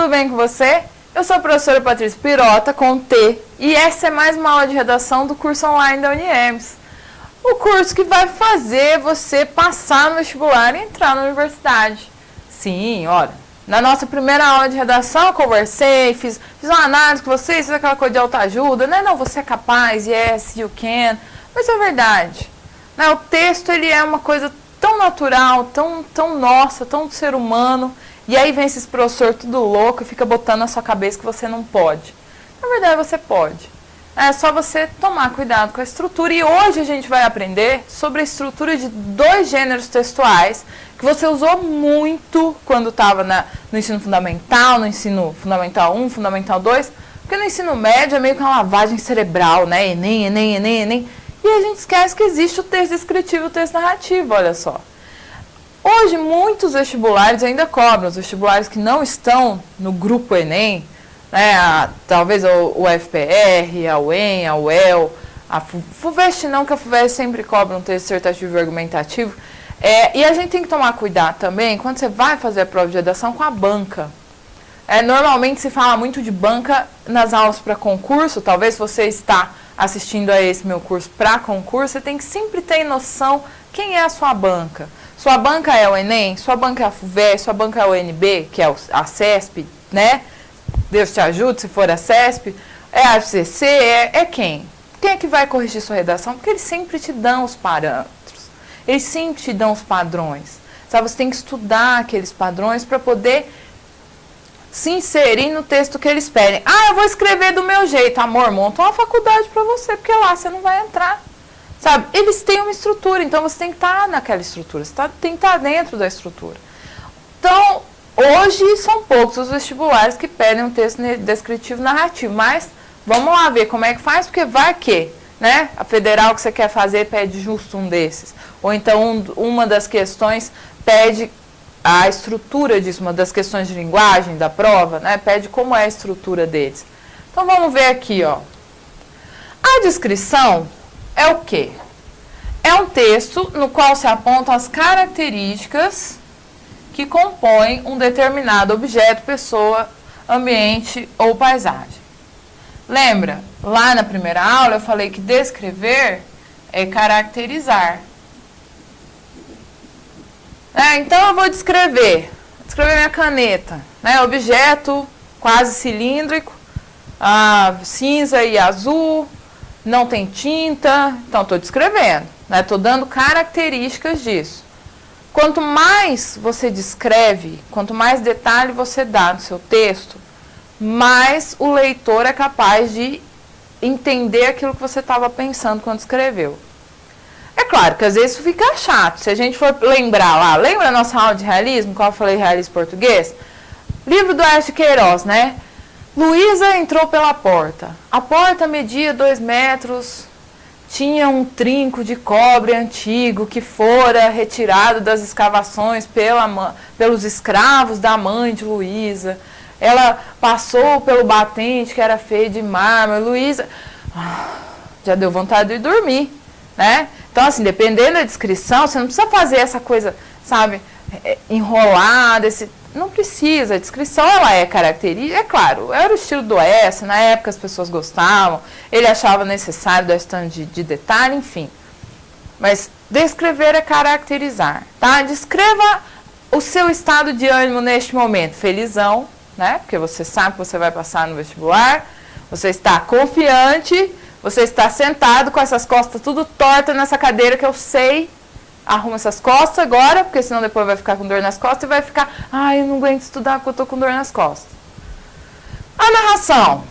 tudo bem com você? Eu sou a professora Patrícia Pirota, com T, e essa é mais uma aula de redação do curso online da Uniems. O curso que vai fazer você passar no vestibular e entrar na universidade. Sim, olha, na nossa primeira aula de redação eu conversei, fiz uma análise com vocês, fiz aquela coisa de autoajuda, né? Não, você é capaz, yes, you can, mas é verdade. Né? O texto, ele é uma coisa tão natural, tão nossa, tão do ser humano. E aí vem esses professor tudo louco e fica botando na sua cabeça que você não pode. Na verdade, você pode. É só você tomar cuidado com a estrutura. E hoje a gente vai aprender sobre a estrutura de dois gêneros textuais que você usou muito quando estava no ensino fundamental, no ensino fundamental 1, fundamental 2. Porque no ensino médio é meio que uma lavagem cerebral, né? Enem, Enem, Enem, Enem. E a gente esquece que existe o texto descritivo e o texto narrativo, olha só. Hoje, muitos vestibulares ainda cobram, os vestibulares que não estão no grupo Enem, né, talvez o FPR, a UEM, a UEL, a FUVEST não, que a FUVEST sempre cobra um texto dissertativo e argumentativo. E a gente tem que tomar cuidado também, quando você vai fazer a prova de redação, com a banca. Normalmente se fala muito de banca nas aulas para concurso, talvez você está assistindo a esse meu curso para concurso, você tem que sempre ter noção quem é a sua banca. Sua banca é o Enem, sua banca é a FUVEST, sua banca é o UNB, que é a CESP, né? Deus te ajude se for a CESP. É a FCC, é quem? Quem é que vai corrigir sua redação? Porque eles sempre te dão os parâmetros, eles sempre te dão os padrões. Sabe? Você tem que estudar aqueles padrões para poder se inserir no texto que eles pedem. Ah, eu vou escrever do meu jeito. Amor, monta uma faculdade para você, porque lá você não vai entrar. Sabe, eles têm uma estrutura, então você tem que estar naquela estrutura, você tem que estar dentro da estrutura. Então, hoje são poucos os vestibulares que pedem um texto descritivo narrativo, mas vamos lá ver como é que faz, porque vai que, né, a federal que você quer fazer pede justo um desses. Ou então uma das questões pede a estrutura disso, uma das questões de linguagem da prova, né, pede como é a estrutura deles. Então vamos ver aqui, ó. A descrição é o quê? É um texto no qual se apontam as características que compõem um determinado objeto, pessoa, ambiente ou paisagem. Lembra? Lá na primeira aula eu falei que descrever é caracterizar. Então eu vou descrever minha caneta. Né? Objeto quase cilíndrico, cinza e azul. Não tem tinta, então estou descrevendo, né? Estou dando características disso. Quanto mais você descreve, quanto mais detalhe você dá no seu texto, mais o leitor é capaz de entender aquilo que você estava pensando quando escreveu. É claro que às vezes isso fica chato. Se a gente for lembrar lá, lembra a nossa aula de realismo, qual eu falei realismo português? Livro do Aécio de Queiroz, né? Luísa entrou pela porta. A porta media 2 metros, tinha um trinco de cobre antigo que fora retirado das escavações pelos escravos da mãe de Luísa. Ela passou pelo batente que era feito de mármore. Luísa já deu vontade de dormir, né? Então, assim, dependendo da descrição, você não precisa fazer essa coisa, sabe, enrolada, não precisa, a descrição ela é característica, é claro, era o estilo do Oeste, na época as pessoas gostavam, ele achava necessário dar esse tanto de detalhe, enfim. Mas descrever é caracterizar, tá? Descreva o seu estado de ânimo neste momento, felizão, né? Porque você sabe que você vai passar no vestibular, você está confiante, você está sentado com essas costas tudo tortas nessa cadeira que eu sei. Arruma essas costas agora, porque senão depois vai ficar com dor nas costas e vai ficar, eu não aguento estudar porque eu tô com dor nas costas. A narração.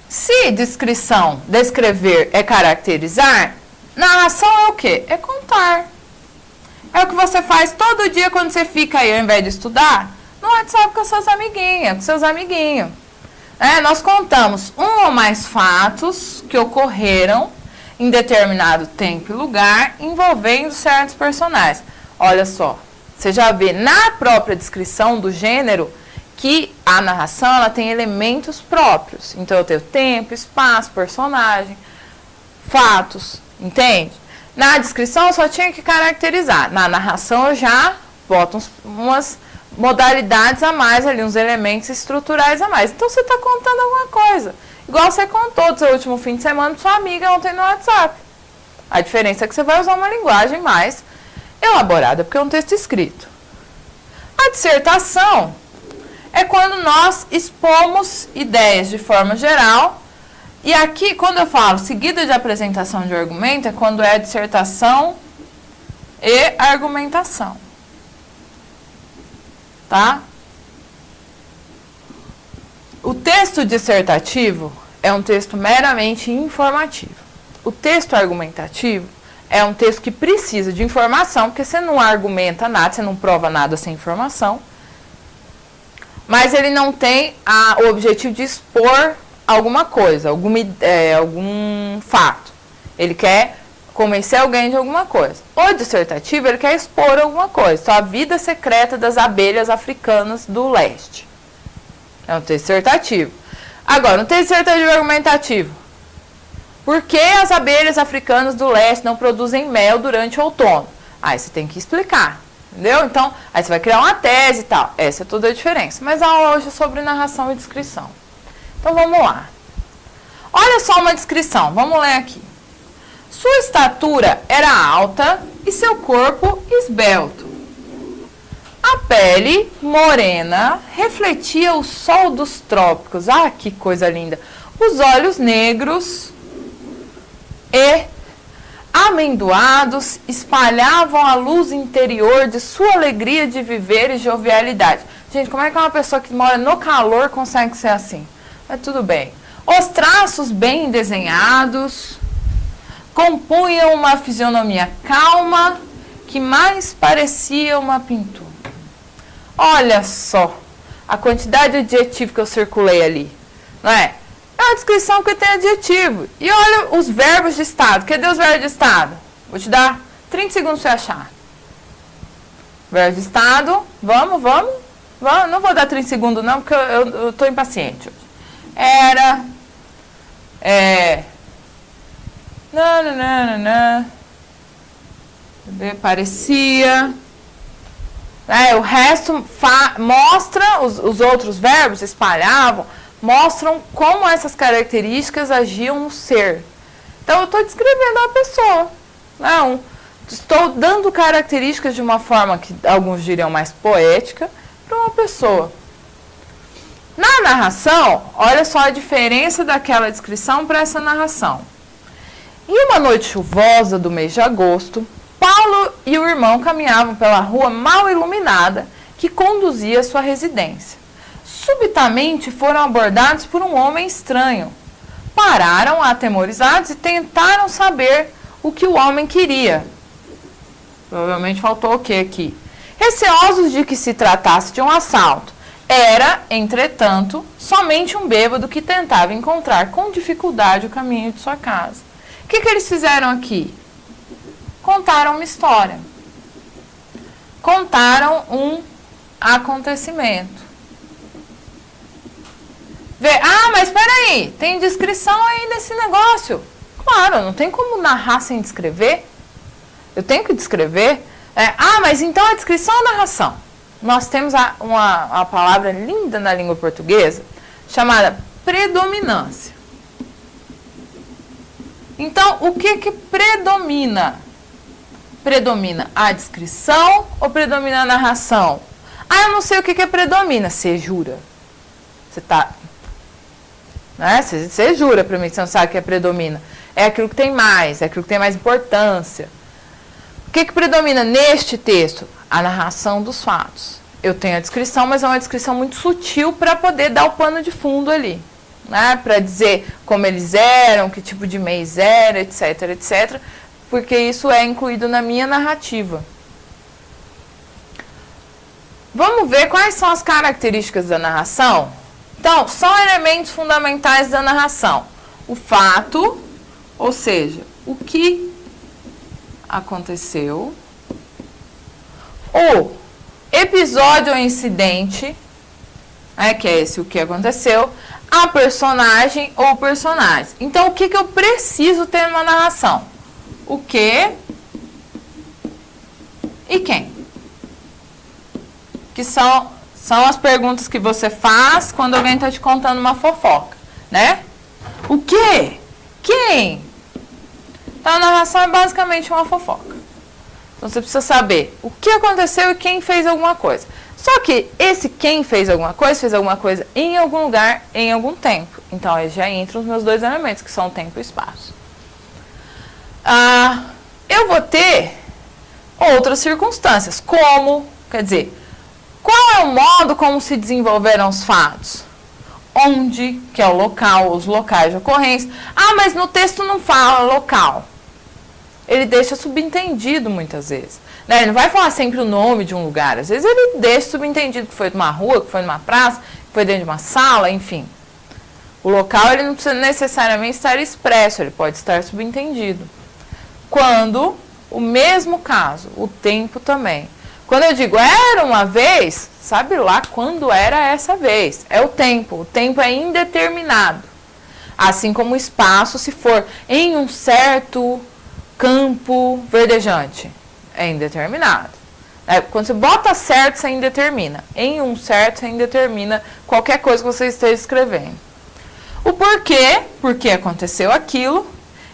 Se descrever é caracterizar, narração é o quê? É contar. É o que você faz todo dia quando você fica aí, ao invés de estudar, no WhatsApp com suas amiguinhas, com seus amiguinhos. Nós contamos um ou mais fatos que ocorreram em determinado tempo e lugar, envolvendo certos personagens. Olha só, você já vê na própria descrição do gênero que a narração ela tem elementos próprios. Então, eu tenho tempo, espaço, personagem, fatos, entende? Na descrição, eu só tinha que caracterizar. Na narração, eu já boto umas modalidades a mais ali, uns elementos estruturais a mais. Então você está contando alguma coisa. Igual você contou do seu último fim de semana para sua amiga ontem no WhatsApp. A diferença é que você vai usar uma linguagem mais elaborada, porque é um texto escrito. A dissertação é quando nós expomos ideias de forma geral. E aqui, quando eu falo seguida de apresentação de argumento, é quando é dissertação e argumentação. Tá? O texto dissertativo é um texto meramente informativo. O texto argumentativo é um texto que precisa de informação, porque você não argumenta nada, você não prova nada sem informação. Mas ele não tem o objetivo de expor alguma coisa, algum fato. Ele quer convencer alguém de alguma coisa. O dissertativo, ele quer expor alguma coisa. Então, a vida secreta das abelhas africanas do leste. É um texto dissertativo. Agora, um texto dissertativo argumentativo. Por que as abelhas africanas do leste não produzem mel durante o outono? Aí você tem que explicar. Entendeu? Então, aí você vai criar uma tese e tal. Essa é toda a diferença. Mas a aula hoje é sobre narração e descrição. Então, vamos lá. Olha só uma descrição. Vamos ler aqui. Sua estatura era alta e seu corpo esbelto. A pele morena refletia o sol dos trópicos. Ah, que coisa linda. Os olhos negros e amendoados espalhavam a luz interior de sua alegria de viver e jovialidade. Gente, como é que uma pessoa que mora no calor consegue ser assim? Mas tudo bem. Os traços bem desenhados compunham uma fisionomia calma que mais parecia uma pintura. Olha só a quantidade de adjetivo que eu circulei ali, não é? É uma descrição que tem adjetivo. E olha os verbos de estado. Cadê os verbos de estado? Vou te dar 30 segundos para você achar. Verbo de estado. Vamos. Não vou dar 30 segundos não, porque eu tô impaciente hoje. Era. Parecia. O resto mostra, os outros verbos espalhavam, mostram como essas características agiam no ser. Então, eu estou descrevendo a pessoa. Não, estou dando características de uma forma que alguns diriam mais poética para uma pessoa. Na narração, olha só a diferença daquela descrição para essa narração. Em uma noite chuvosa do mês de agosto, Paulo e o irmão caminhavam pela rua mal iluminada que conduzia à sua residência. Subitamente foram abordados por um homem estranho. Pararam atemorizados e tentaram saber o que o homem queria. Provavelmente faltou o que aqui? Receosos de que se tratasse de um assalto. Era, entretanto, somente um bêbado que tentava encontrar com dificuldade o caminho de sua casa. O que eles fizeram aqui? Contaram uma história. Contaram um acontecimento. Mas espera aí, tem descrição aí nesse negócio. Claro, não tem como narrar sem descrever. Eu tenho que descrever. Mas então a descrição ou a narração? Nós temos uma palavra linda na língua portuguesa chamada predominância. Então, o que predomina? Predomina a descrição ou predomina a narração? Eu não sei o que predomina. Você jura? Você tá... Né? Você jura para mim que você não sabe o que predomina. É aquilo que tem mais, é aquilo que tem mais importância. O que predomina neste texto? A narração dos fatos. Eu tenho a descrição, mas é uma descrição muito sutil para poder dar o pano de fundo ali. Né? Para dizer como eles eram, que tipo de mês era, etc, etc. Porque isso é incluído na minha narrativa. Vamos ver quais são as características da narração? Então, são elementos fundamentais da narração. O fato, ou seja, o que aconteceu. O episódio ou incidente, que é esse o que aconteceu. A personagem ou personagens. Então, o que eu preciso ter numa narração? O que e quem? que são as perguntas que você faz quando alguém está te contando uma fofoca, né? O quê? Quem? Então, a narração é basicamente uma fofoca. Então, você precisa saber o que aconteceu e quem fez alguma coisa. Só que esse quem fez alguma coisa em algum lugar, em algum tempo. Então, aí já entram os meus dois elementos, que são o tempo e o espaço. Eu vou ter outras circunstâncias, como, quer dizer, qual é o modo como se desenvolveram os fatos? Onde, que é o local, os locais de ocorrência. Mas no texto não fala local. Ele deixa subentendido muitas vezes. Ele não vai falar sempre o nome de um lugar. Às vezes ele deixa subentendido que foi numa rua, que foi numa praça, que foi dentro de uma sala, enfim. O local ele não precisa necessariamente estar expresso, ele pode estar subentendido. Quando, o mesmo caso, o tempo também. Quando eu digo era uma vez, sabe lá quando era essa vez. É o tempo é indeterminado. Assim como o espaço, se for em um certo campo verdejante, é indeterminado. Quando você bota certo, você indetermina. Em um certo, você indetermina qualquer coisa que você esteja escrevendo. O porquê, porque aconteceu aquilo,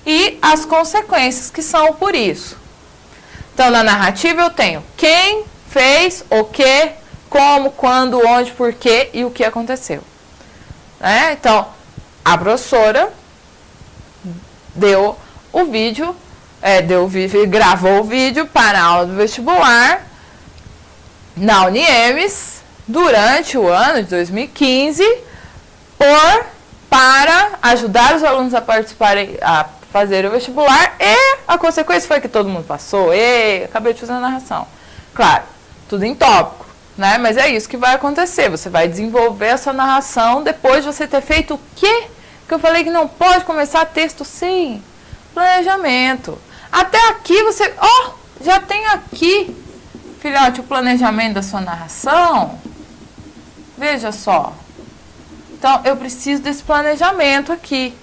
e as consequências que são por isso. Então, na narrativa eu tenho quem fez, o que, como, quando, onde, porquê e o que aconteceu. Então, a professora deu o vídeo, gravou o vídeo para a aula do vestibular na Uniemes durante o ano de 2015 para ajudar os alunos a participarem, a fazer o vestibular, e a consequência foi que todo mundo passou. Acabei de fazer a narração. Claro, tudo em tópico, né? Mas é isso que vai acontecer. Você vai desenvolver essa narração depois de você ter feito o quê? Que eu falei que não pode começar texto sem planejamento. Até aqui você... já tem aqui, filhote, o planejamento da sua narração. Veja só. Então, eu preciso desse planejamento aqui.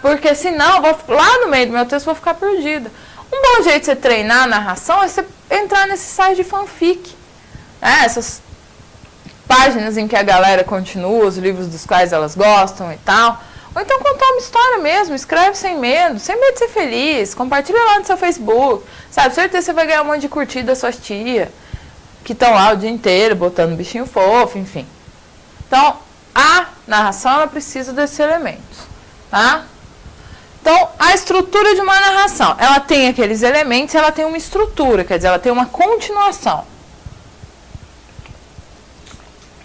Porque senão, lá no meio do meu texto, eu vou ficar perdida. Um bom jeito de você treinar a narração é você entrar nesse site de fanfic. Essas páginas em que a galera continua, os livros dos quais elas gostam e tal. Ou então contar uma história mesmo, escreve sem medo de ser feliz, compartilha lá no seu Facebook. Sabe, certeza você vai ganhar um monte de curtida das suas tias, que estão lá o dia inteiro botando bichinho fofo, enfim. Então, a narração, ela precisa desses elementos. Tá? Então, a estrutura de uma narração, ela tem aqueles elementos, ela tem uma estrutura, quer dizer, ela tem uma continuação.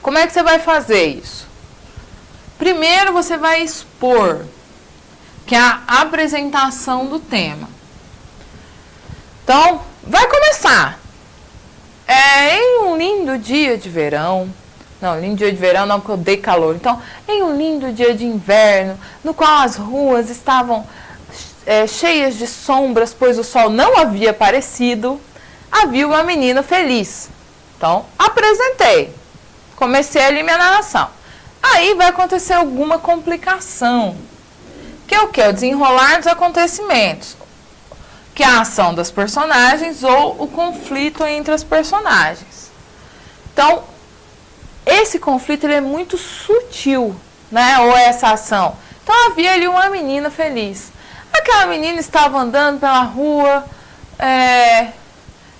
Como é que você vai fazer isso? Primeiro, você vai expor, que é a apresentação do tema. Então, vai começar. Em um lindo dia de verão... Não, lindo dia de verão não, porque eu odeio calor. Então, em um lindo dia de inverno, no qual as ruas estavam cheias de sombras, pois o sol não havia aparecido, havia uma menina feliz. Então, apresentei. Comecei ali minha narração. Aí vai acontecer alguma complicação. Que é o quê? O desenrolar dos acontecimentos. Que é a ação das personagens ou o conflito entre as personagens. Então, esse conflito ele é muito sutil, né? Ou essa ação. Então havia ali uma menina feliz. Aquela menina estava andando pela rua,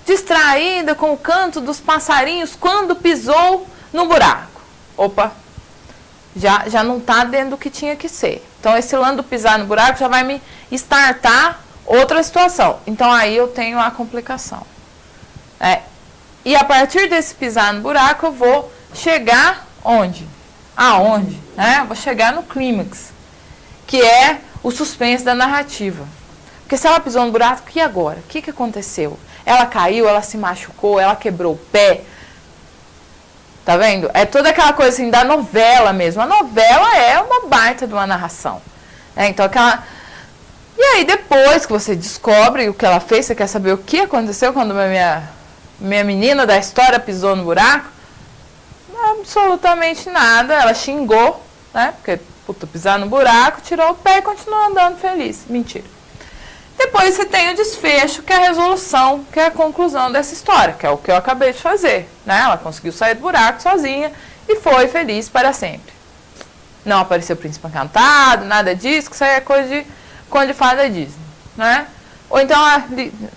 distraída com o canto dos passarinhos, quando pisou no buraco. Opa, já não está dentro do que tinha que ser. Então esse lance do pisar no buraco já vai me startar outra situação. Então aí eu tenho a complicação. E a partir desse pisar no buraco eu vou chegar onde? Aonde? Vou chegar no clímax, que é o suspense da narrativa. Porque se ela pisou no buraco, e agora? O que aconteceu? Ela caiu, ela se machucou, ela quebrou o pé. Tá vendo? É toda aquela coisa assim da novela mesmo. A novela é uma baita de uma narração. Então aquela... E aí depois que você descobre o que ela fez, você quer saber o que aconteceu quando minha menina da história pisou no buraco? Absolutamente nada. Ela xingou, né? Porque, pisar no buraco, tirou o pé e continuou andando feliz. Mentira. depois você tem o desfecho, que é a resolução, que é a conclusão dessa história, que é o que eu acabei de fazer, né? Ela conseguiu sair do buraco sozinha e foi feliz para sempre. Não apareceu o príncipe encantado, nada disso, que isso aí é coisa de conto de fada Disney, né? Ou então ela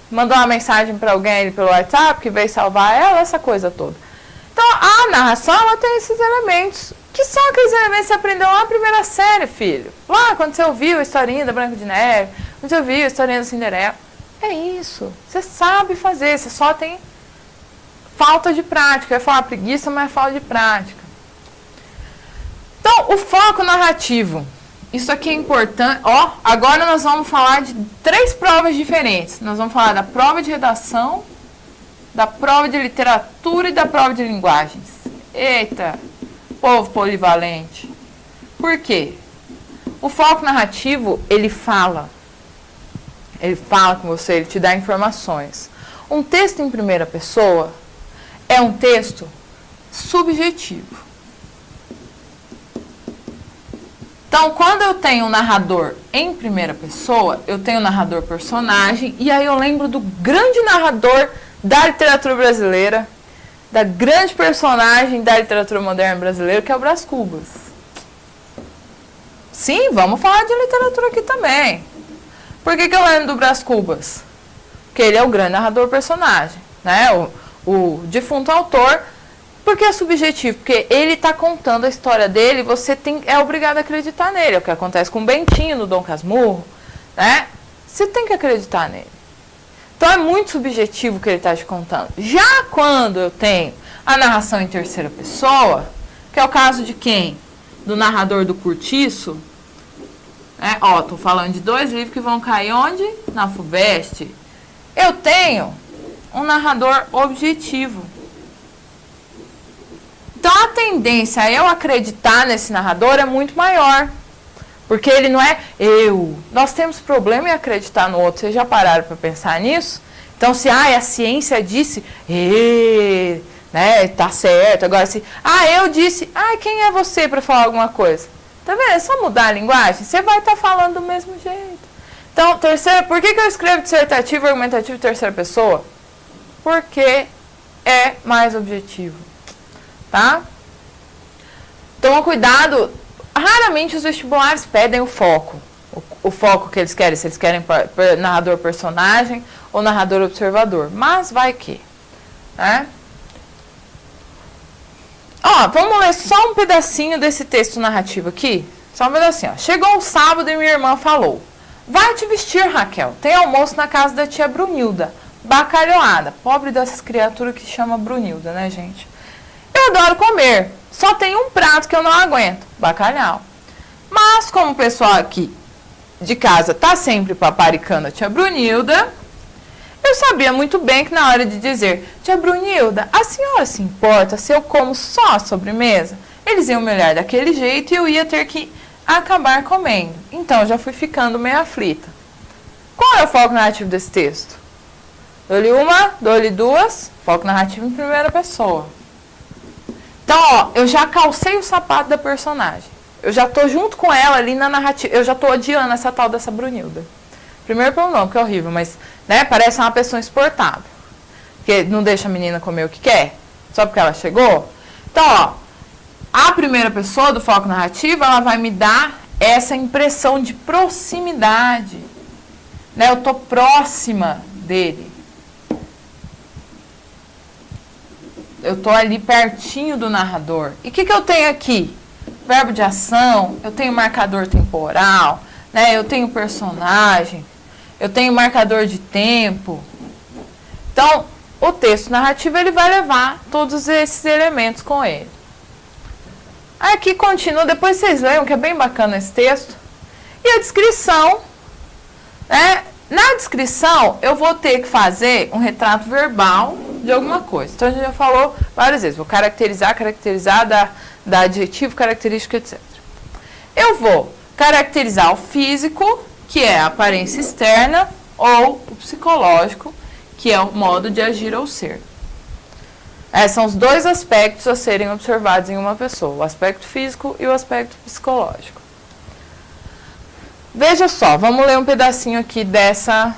mandou uma mensagem para alguém pelo WhatsApp que veio salvar ela, essa coisa toda. Então a narração, ela tem esses elementos, que são aqueles elementos que você aprendeu lá na primeira série, filho. Lá quando você ouviu a historinha da Branca de Neve, quando você ouviu a historinha da Cinderela. É isso, você sabe fazer, você só tem falta de prática. Eu ia falar preguiça, mas é falta de prática. Então, o foco narrativo. Isso aqui é importante. Ó, agora nós vamos falar de 3 provas diferentes. Nós vamos falar da prova de redação, da prova de literatura e da prova de linguagens. Eita, povo polivalente. Por quê? O foco narrativo, ele fala com você, ele te dá informações. Um texto em primeira pessoa é um texto subjetivo. Então, quando eu tenho um narrador em primeira pessoa, eu tenho um narrador personagem, e aí eu lembro do grande narrador da literatura brasileira, da grande personagem da literatura moderna brasileira, que é o Brás Cubas. Sim, vamos falar de literatura aqui também. Por que eu lembro do Brás Cubas? Porque ele é o grande narrador personagem, né? O defunto autor. Porque é subjetivo, porque ele está contando a história dele, você é obrigado a acreditar nele. É o que acontece com o Bentinho, no Dom Casmurro, né? Você tem que acreditar nele. Então é muito subjetivo o que ele está te contando. Já quando eu tenho a narração em terceira pessoa, que é o caso de quem? Do narrador do Curtiço. Né? Ó, tô falando de 2 livros que vão cair onde? Na FUVEST. Eu tenho um narrador objetivo. Então, a tendência a eu acreditar nesse narrador é muito maior. Porque ele não é eu. Nós temos problema em acreditar no outro. Vocês já pararam para pensar nisso? Então, se a ciência disse, né, tá certo. Agora, se eu disse, quem é você para falar alguma coisa? Tá vendo? É só mudar a linguagem. Você vai estar falando do mesmo jeito. Então, por que eu escrevo dissertativo e argumentativo em terceira pessoa? Porque é mais objetivo. Tá? Toma cuidado. Raramente os vestibulares pedem o foco. O foco que eles querem. Se eles querem narrador personagem ou narrador observador. Mas vai que. Né? Ó, vamos ler só um pedacinho desse texto narrativo aqui. Só um pedacinho. Ó. Chegou o sábado e minha irmã falou: vai te vestir, Raquel. Tem almoço na casa da tia Brunilda. Bacalhoada. Pobre dessas criaturas que chama Brunilda, né, gente? Eu adoro comer, só tem um prato que eu não aguento, bacalhau. Mas como o pessoal aqui de casa tá sempre paparicando a tia Brunilda, eu sabia muito bem que na hora de dizer, tia Brunilda, a senhora se importa se eu como só a sobremesa? Eles iam me olhar daquele jeito e eu ia ter que acabar comendo. Então eu já fui ficando meio aflita. Qual é o foco narrativo desse texto? Dou-lhe uma, dou-lhe duas, foco narrativo em primeira pessoa. Então, ó, eu já calcei o sapato da personagem. Eu já tô junto com ela ali na narrativa. Eu já tô odiando essa tal dessa Brunilda. Primeiro pelo nome, que é horrível, mas, né, parece uma pessoa insuportável. Que não deixa a menina comer o que quer, só porque ela chegou. Então, ó, a primeira pessoa do foco narrativo, ela vai me dar essa impressão de proximidade. Né, eu tô próxima dele. Eu estou ali pertinho do narrador. E o que eu tenho aqui? Verbo de ação, eu tenho marcador temporal, né? Eu tenho personagem, eu tenho marcador de tempo. Então, o texto narrativo ele vai levar todos esses elementos com ele. Aqui continua, depois vocês leiam, que é bem bacana esse texto. E a descrição, né? Na descrição, eu vou ter que fazer um retrato verbal de alguma coisa. Então, a gente já falou várias vezes. Vou caracterizar, dar adjetivo, característica, etc. Eu vou caracterizar o físico, que é a aparência externa, ou o psicológico, que é o modo de agir ou ser. Esses são os 2 aspectos a serem observados em uma pessoa. O aspecto físico e o aspecto psicológico. Veja só, vamos ler um pedacinho aqui dessa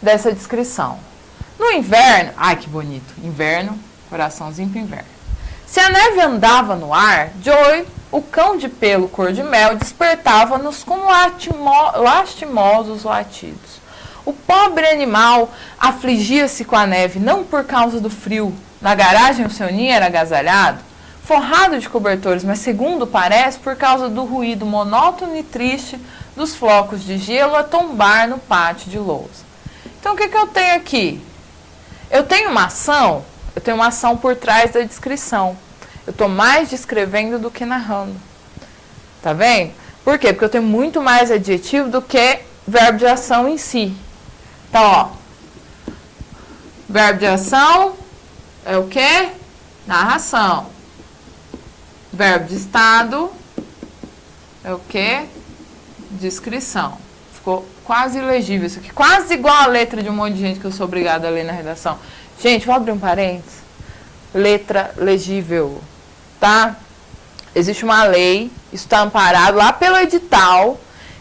dessa descrição. No inverno, ai que bonito, inverno, coraçãozinho pro inverno. Se a neve andava no ar, Joey, o cão de pelo cor de mel, despertava-nos com lastimosos latidos. O pobre animal afligia-se com a neve, não por causa do frio. Na garagem o seu ninho era agasalhado, forrado de cobertores, mas segundo parece, por causa do ruído monótono e triste dos flocos de gelo a tombar no pátio de lousa. Então o que eu tenho aqui? Eu tenho uma ação por trás da descrição. Eu estou mais descrevendo do que narrando. Tá vendo? Por quê? Porque eu tenho muito mais adjetivo do que verbo de ação em si. Então, ó. Verbo de ação é o quê? Narração. Verbo de estado é o quê? Descrição. Ficou quase ilegível isso aqui. Quase igual a letra de um monte de gente que eu sou obrigada a ler na redação. Gente, vou abrir um parênteses. Letra legível, tá? Existe uma lei, isso está amparado lá pelo edital,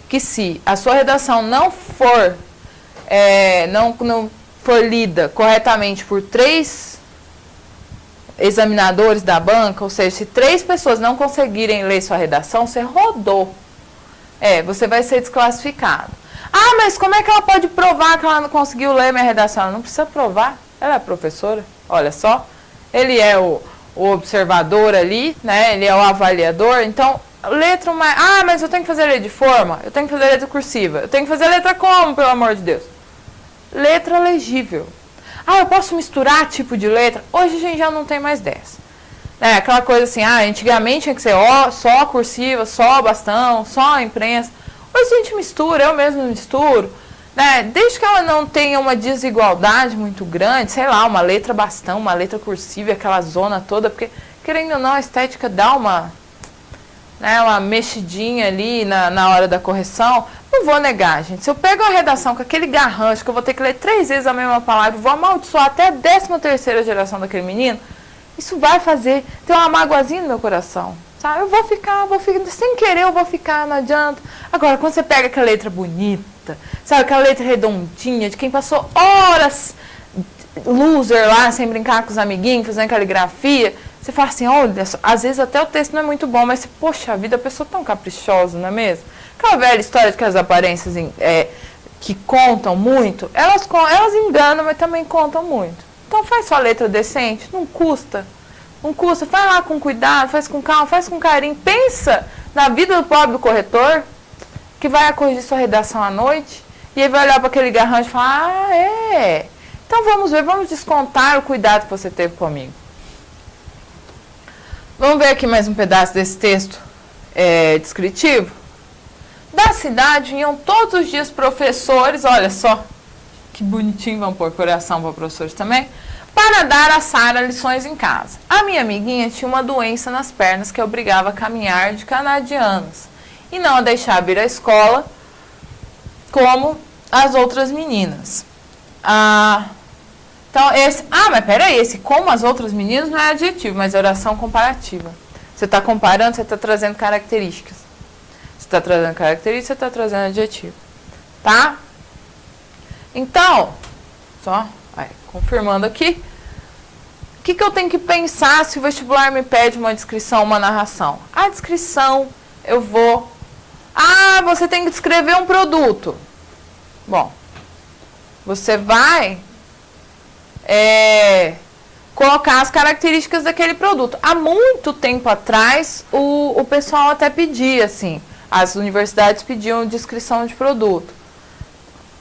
que se a sua redação não for, não for lida corretamente por 3 examinadores da banca, ou seja, se 3 pessoas não conseguirem ler sua redação, você rodou. Você vai ser desclassificado. Ah, mas como é que ela pode provar que ela não conseguiu ler minha redação? Ela não precisa provar, ela é professora, olha só. Ele é o observador ali, né? Ele é o avaliador. Então, letra mais... Ah, mas eu tenho que fazer letra de forma? Eu tenho que fazer letra cursiva? Eu tenho que fazer letra como, pelo amor de Deus? Letra legível. Ah, eu posso misturar tipo de letra? Hoje a gente já não tem mais dessa. Aquela coisa assim, antigamente tinha que ser só cursiva, só bastão, só imprensa. Hoje a gente mistura, eu mesmo misturo. Desde que ela não tenha uma desigualdade muito grande, sei lá, uma letra bastão, uma letra cursiva, aquela zona toda, porque, querendo ou não, a estética dá uma mexidinha ali na hora da correção. Não vou negar, gente. Se eu pego uma redação com aquele garrancho, que eu vou ter que ler 3 vezes a mesma palavra, vou amaldiçoar até a 13ª geração daquele menino, isso vai fazer ter uma mágoazinha no meu coração. Sabe? Eu vou ficar, sem querer eu vou ficar, não adianta. Agora, quando você pega aquela letra bonita, sabe, aquela letra redondinha, de quem passou horas loser lá, sem brincar com os amiguinhos, fazendo caligrafia, você fala assim, olha, às vezes até o texto não é muito bom, mas, poxa vida, a pessoa é tão caprichosa, não é mesmo? Aquela velha história de que as aparências que contam muito, elas enganam, mas também contam muito. Então faz sua letra decente, não custa. Não custa, faz lá com cuidado, faz com calma, faz com carinho. Pensa na vida do pobre do corretor, que vai corrigir sua redação à noite, e ele vai olhar para aquele garrancho e falar, então vamos ver, vamos descontar o cuidado que você teve comigo. Vamos ver aqui mais um pedaço desse texto descritivo. Da cidade iam todos os dias professores, olha só, que bonitinho, vamos pôr coração para professores também, para dar a Sara lições em casa. A minha amiguinha tinha uma doença nas pernas que a obrigava a caminhar de canadianas e não a deixar ir à escola como as outras meninas. Então, mas peraí, esse como as outras meninas não é adjetivo, mas é oração comparativa. Você está comparando, você está trazendo características. Você está trazendo características, você está trazendo adjetivo. Tá? Então, confirmando aqui, o que eu tenho que pensar se o vestibular me pede uma descrição, uma narração? A descrição, eu vou... você tem que descrever um produto. Bom, você vai colocar as características daquele produto. Há muito tempo atrás, o pessoal até pedia, assim, as universidades pediam descrição de produto.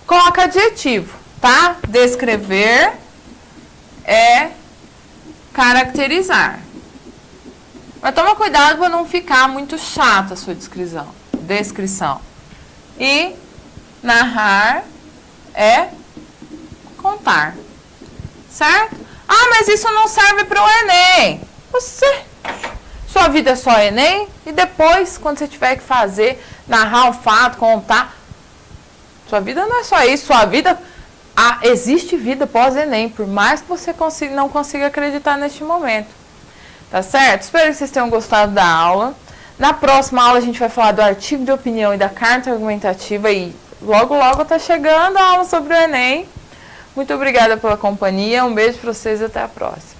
Coloca adjetivo, tá? Descrever é caracterizar. Mas toma cuidado para não ficar muito chata a sua descrição. E narrar é contar. Certo? Mas isso não serve para o Enem. Sua vida é só Enem e depois, quando você tiver que fazer, narrar um fato, contar, sua vida não é só isso. Sua vida... existe vida pós-Enem, por mais que você não consiga acreditar neste momento. Tá certo? Espero que vocês tenham gostado da aula. Na próxima aula a gente vai falar do artigo de opinião e da carta argumentativa e logo tá chegando a aula sobre o Enem. Muito obrigada pela companhia, um beijo para vocês e até a próxima.